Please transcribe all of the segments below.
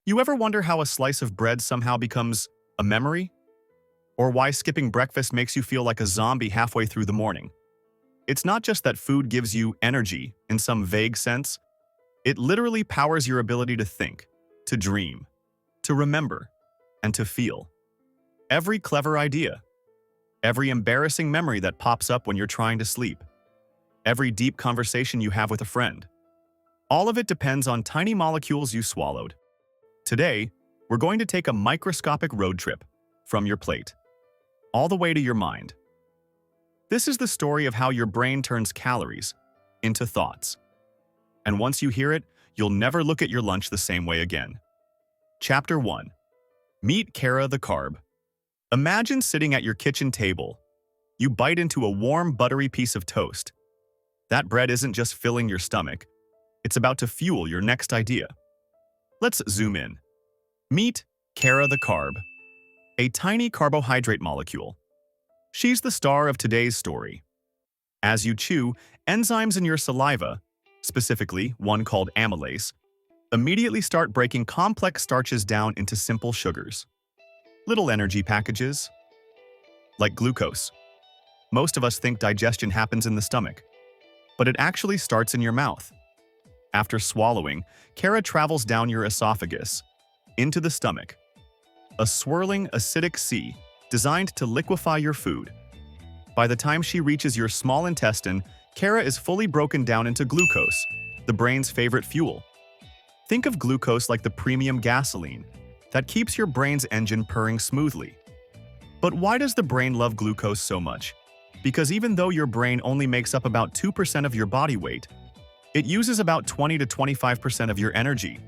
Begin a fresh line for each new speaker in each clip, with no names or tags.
You ever wonder how a slice of bread somehow becomes a memory? Or why skipping breakfast makes you feel like a zombie halfway through the morning? It's not just that food gives you energy in some vague sense. It literally powers your ability to think, to dream, to remember, and to feel. Every clever idea, every embarrassing memory that pops up when you're trying to sleep, every deep conversation you have with a friend. All of it depends on tiny molecules you swallowed. Today, we're going to take a microscopic road trip from your plate, all the way to your mind. This is the story of how your brain turns calories into thoughts. And once you hear it, you'll never look at your lunch the same way again. Chapter 1. Meet Kara the Carb. Imagine sitting at your kitchen table. You bite into a warm, buttery piece of toast. That bread isn't just filling your stomach. It's about to fuel your next idea. Let's zoom in. Meet Kara the Carb, a tiny carbohydrate molecule. She's the star of today's story. As you chew, enzymes in your saliva, specifically one called amylase, immediately start breaking complex starches down into simple sugars. Little energy packages, like glucose. Most of us think digestion happens in the stomach, but it actually starts in your mouth. After swallowing, Kara travels down your esophagus, into the stomach, a swirling, acidic sea designed to liquefy your food. By the time she reaches your small intestine, Kara is fully broken down into glucose, the brain's favorite fuel. Think of glucose like the premium gasoline that keeps your brain's engine purring smoothly. But why does the brain love glucose so much? Because even though your brain only makes up about 2% of your body weight, it uses about 20 to 25% of your energy.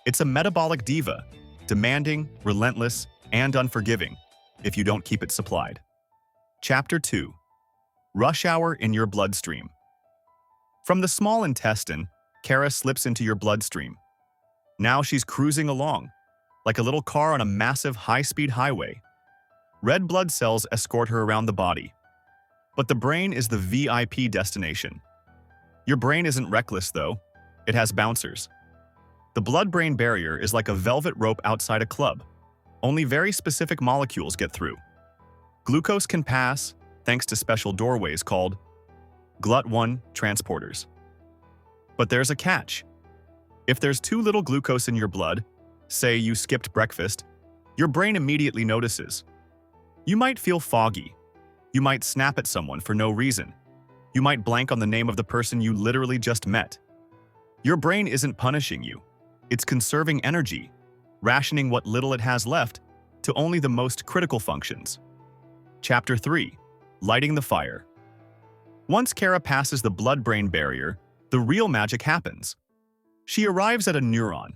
It's a metabolic diva, demanding, relentless, and unforgiving if you don't keep it supplied. Chapter 2. Rush hour in your bloodstream. From the small intestine, Kara slips into your bloodstream. Now she's cruising along, like a little car on a massive high-speed highway. Red blood cells escort her around the body. But the brain is the VIP destination. Your brain isn't reckless, though. It has bouncers. The blood-brain barrier is like a velvet rope outside a club. Only very specific molecules get through. Glucose can pass thanks to special doorways called GLUT1 transporters. But there's a catch. If there's too little glucose in your blood, say you skipped breakfast, your brain immediately notices. You might feel foggy. You might snap at someone for no reason. You might blank on the name of the person you literally just met. Your brain isn't punishing you. It's conserving energy, rationing what little it has left to only the most critical functions. Chapter 3. Lighting the fire. Once Kara passes the blood-brain barrier, the real magic happens. She arrives at a neuron,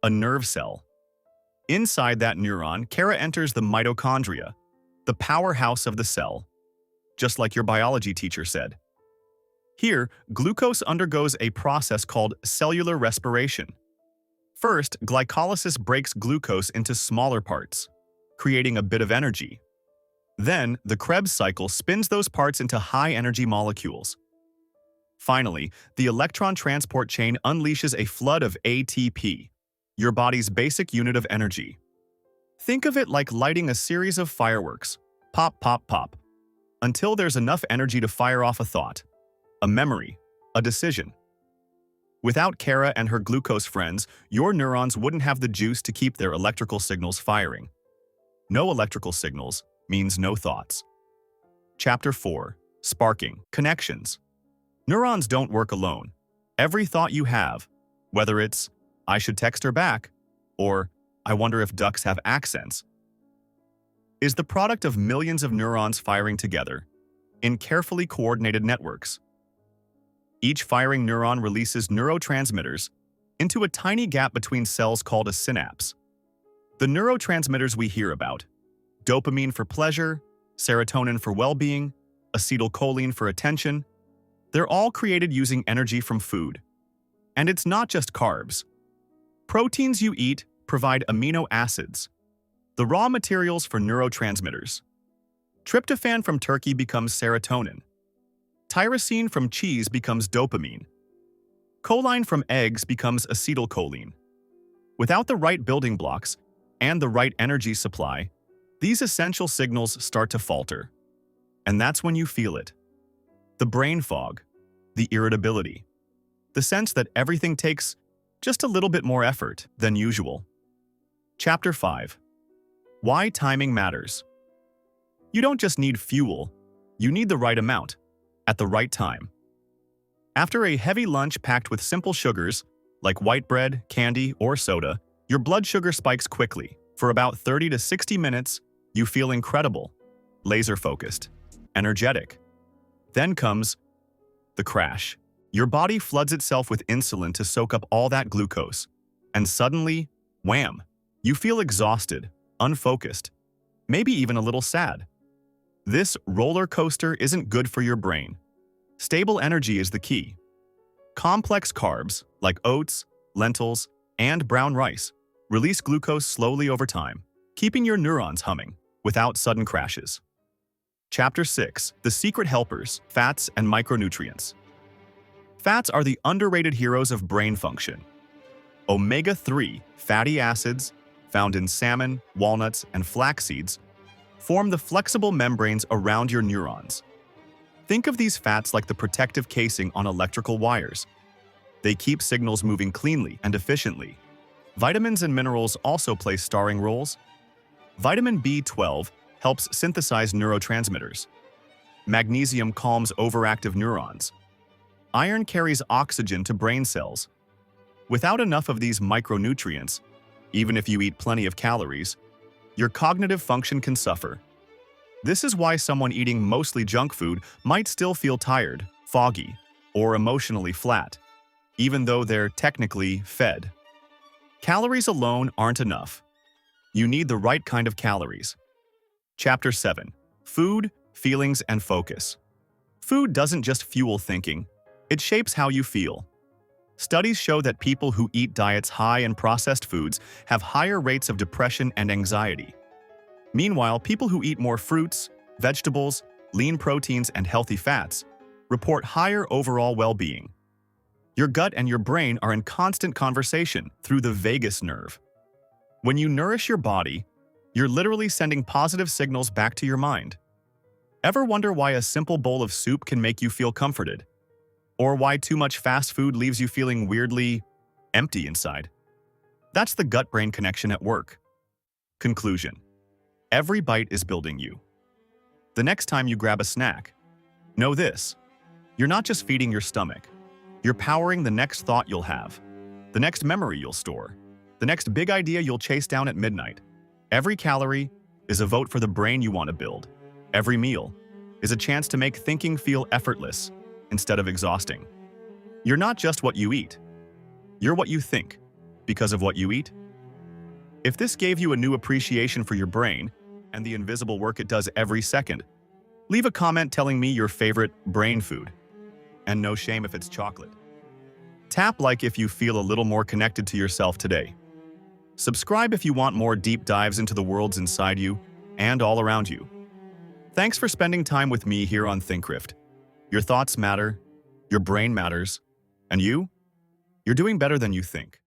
a nerve cell. Inside that neuron, Kara enters the mitochondria, the powerhouse of the cell, just like your biology teacher said. Here, glucose undergoes a process called cellular respiration. First, glycolysis breaks glucose into smaller parts, creating a bit of energy. Then, the Krebs cycle spins those parts into high-energy molecules. Finally, the electron transport chain unleashes a flood of ATP, your body's basic unit of energy. Think of it like lighting a series of fireworks, pop, pop, pop, until there's enough energy to fire off a thought, a memory, a decision. Without Kara and her glucose friends, your neurons wouldn't have the juice to keep their electrical signals firing. No electrical signals means no thoughts. Chapter 4. Sparking connections. Neurons don't work alone. Every thought you have, whether it's, I should text her back, or I wonder if ducks have accents, is the product of millions of neurons firing together in carefully coordinated networks. Each firing neuron releases neurotransmitters into a tiny gap between cells called a synapse. The neurotransmitters we hear about, dopamine for pleasure, serotonin for well-being, acetylcholine for attention, they're all created using energy from food. And it's not just carbs. Proteins you eat provide amino acids, the raw materials for neurotransmitters. Tryptophan from turkey becomes serotonin. Tyrosine from cheese becomes dopamine. Choline from eggs becomes acetylcholine. Without the right building blocks and the right energy supply, these essential signals start to falter. And that's when you feel it. The brain fog, the irritability, the sense that everything takes just a little bit more effort than usual. Chapter 5. Why timing matters. You don't just need fuel, you need the right amount, at the right time. After a heavy lunch packed with simple sugars, like white bread, candy, or soda, your blood sugar spikes quickly. For about 30 to 60 minutes, you feel incredible, laser-focused, energetic. Then comes the crash. Your body floods itself with insulin to soak up all that glucose. And suddenly, wham! You feel exhausted, unfocused, maybe even a little sad. This roller coaster isn't good for your brain. Stable energy is the key. Complex carbs, like oats, lentils, and brown rice, release glucose slowly over time, keeping your neurons humming without sudden crashes. Chapter 6. The Secret Helpers, Fats and Micronutrients. Fats are the underrated heroes of brain function. Omega-3 fatty acids, found in salmon, walnuts, and flax seeds, form the flexible membranes around your neurons. Think of these fats like the protective casing on electrical wires. They keep signals moving cleanly and efficiently. Vitamins and minerals also play starring roles. Vitamin B12 helps synthesize neurotransmitters. Magnesium calms overactive neurons. Iron carries oxygen to brain cells. Without enough of these micronutrients, even if you eat plenty of calories, your cognitive function can suffer. This is why someone eating mostly junk food might still feel tired, foggy, or emotionally flat, even though they're technically fed. Calories alone aren't enough. You need the right kind of calories. Chapter 7. Food, Feelings, and Focus. Food doesn't just fuel thinking, it shapes how you feel. Studies show that people who eat diets high in processed foods have higher rates of depression and anxiety. Meanwhile, people who eat more fruits, vegetables, lean proteins, and healthy fats report higher overall well-being. Your gut and your brain are in constant conversation through the vagus nerve. When you nourish your body, you're literally sending positive signals back to your mind. Ever wonder why a simple bowl of soup can make you feel comforted? Or why too much fast food leaves you feeling weirdly empty inside? That's the gut-brain connection at work. Conclusion. Every bite is building you. The next time you grab a snack, know this: you're not just feeding your stomach. You're powering the next thought you'll have, the next memory you'll store, the next big idea you'll chase down at midnight. Every calorie is a vote for the brain you want to build. Every meal is a chance to make thinking feel effortless instead of exhausting. You're not just what you eat. You're what you think because of what you eat. If this gave you a new appreciation for your brain and the invisible work it does every second, leave a comment telling me your favorite brain food. And no shame if it's chocolate. Tap like if you feel a little more connected to yourself today. Subscribe if you want more deep dives into the worlds inside you and all around you. Thanks for spending time with me here on ThinkRift. Your thoughts matter, your brain matters, and you're doing better than you think.